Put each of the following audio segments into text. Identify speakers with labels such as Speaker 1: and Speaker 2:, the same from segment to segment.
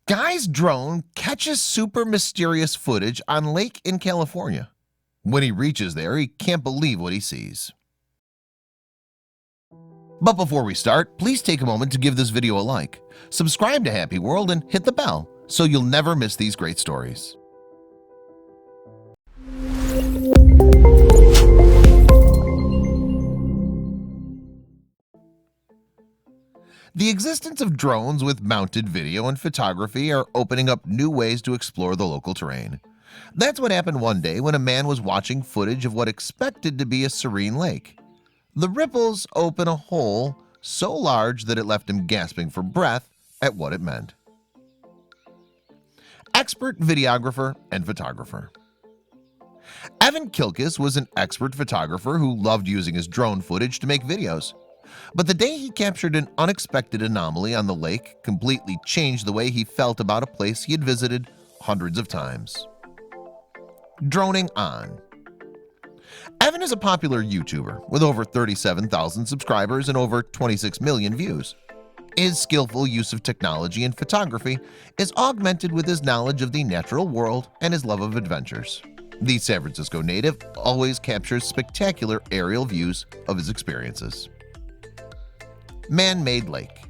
Speaker 1: Guy's drone catches super mysterious footage on lake in California. When he reaches there, he can't believe what he sees. But before we start, please take a moment to give this video a like, subscribe to Happy World, and hit the bell so you'll never miss these great stories. The existence of drones with mounted video and photography are opening up new ways to explore the local terrain. That's what happened one day when a man was watching footage of what expected to be a serene lake. The ripples open a hole so large that it left him gasping for breath at what it meant. Expert videographer and photographer. Evan Kilkus was an expert photographer who loved using his drone footage to make videos. But the day he captured an unexpected anomaly on the lake completely changed the way he felt about a place he had visited hundreds of times. Droning on. Evan is a popular YouTuber with over 37,000 subscribers and over 26 million views. His skillful use of technology and photography is augmented with his knowledge of the natural world and his love of adventures. The San Francisco native always captures spectacular aerial views of his experiences. Man-made lake.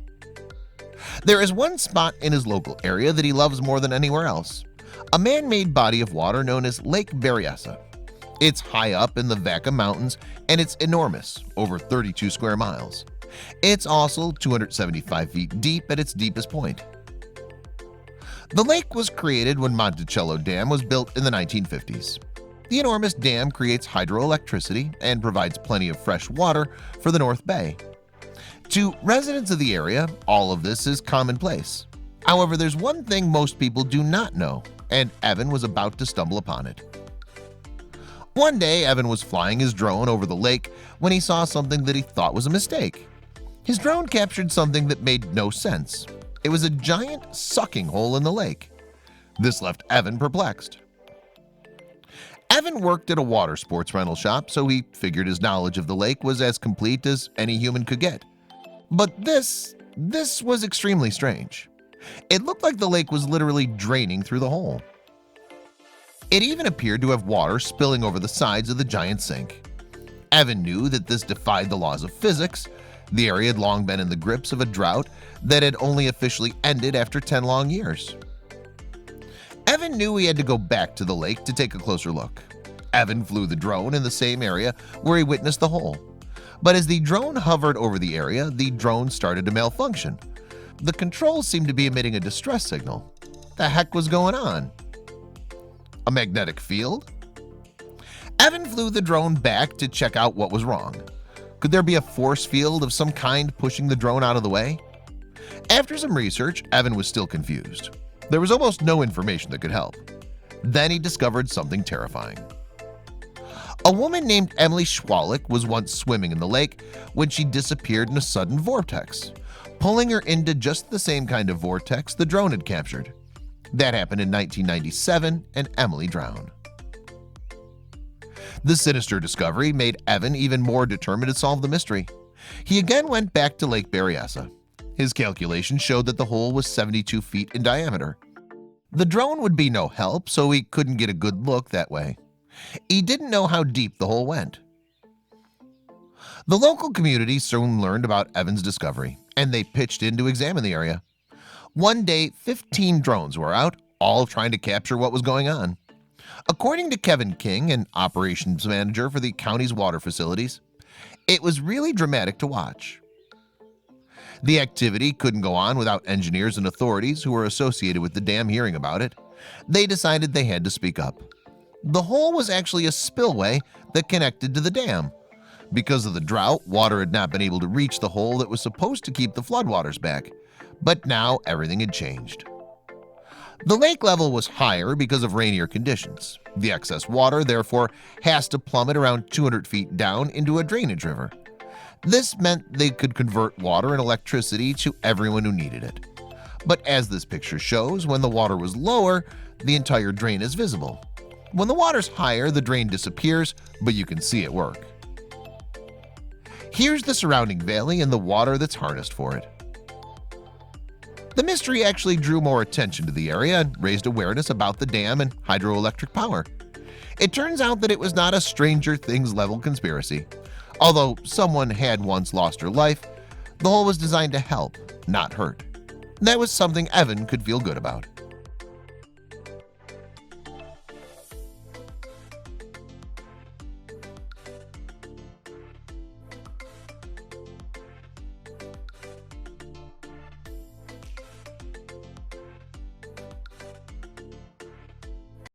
Speaker 1: There is one spot in his local area that he loves more than anywhere else, a man-made body of water known as Lake Berryessa. It's high up in the Vaca Mountains and it's enormous, over 32 square miles. It's also 275 feet deep at its deepest point. The lake was created when Monticello Dam was built in the 1950s. The enormous dam creates hydroelectricity and provides plenty of fresh water for the North Bay. To residents of the area, all of this is commonplace. However, there's one thing most people do not know, and Evan was about to stumble upon it. One day, Evan was flying his drone over the lake when he saw something that he thought was a mistake. His drone captured something that made no sense. It was a giant sucking hole in the lake. This left Evan perplexed. Evan worked at a water sports rental shop, so he figured his knowledge of the lake was as complete as any human could get. But this was extremely strange. It looked like the lake was literally draining through the hole. It even appeared to have water spilling over the sides of the giant sink. Evan knew that this defied the laws of physics. The area had long been in the grips of a drought that had only officially ended after 10 long years. Evan knew he had to go back to the lake to take a closer look. Evan flew the drone in the same area where he witnessed the hole. But as the drone hovered over the area, the drone started to malfunction. The controls seemed to be emitting a distress signal. The heck was going on? A magnetic field? Evan flew the drone back to check out what was wrong. Could there be a force field of some kind pushing the drone out of the way? After some research, Evan was still confused. There was almost no information that could help. Then he discovered something terrifying. A woman named Emily Schwalik was once swimming in the lake when she disappeared in a sudden vortex, pulling her into just the same kind of vortex the drone had captured. That happened in 1997 and Emily drowned. The sinister discovery made Evan even more determined to solve the mystery. He again went back to Lake Berryessa. His calculations showed that the hole was 72 feet in diameter. The drone would be no help, so he couldn't get a good look that way. He didn't know how deep the hole went. The local community soon learned about Evan's discovery, and they pitched in to examine the area. One day, 15 drones were out, all trying to capture what was going on. According to Kevin King, an operations manager for the county's water facilities, it was really dramatic to watch. The activity couldn't go on without engineers and authorities who were associated with the dam hearing about it. They decided they had to speak up. The hole was actually a spillway that connected to the dam. Because of the drought, water had not been able to reach the hole that was supposed to keep the floodwaters back. But now everything had changed. The lake level was higher because of rainier conditions. The excess water, therefore, has to plummet around 200 feet down into a drainage river. This meant they could convert water and electricity to everyone who needed it. But as this picture shows, when the water was lower, the entire drain is visible. When the water's higher, the drain disappears, but you can see it work. Here's the surrounding valley and the water that's harnessed for it. The mystery actually drew more attention to the area and raised awareness about the dam and hydroelectric power. It turns out that it was not a Stranger Things level conspiracy. Although someone had once lost her life, the hole was designed to help, not hurt. That was something Evan could feel good about.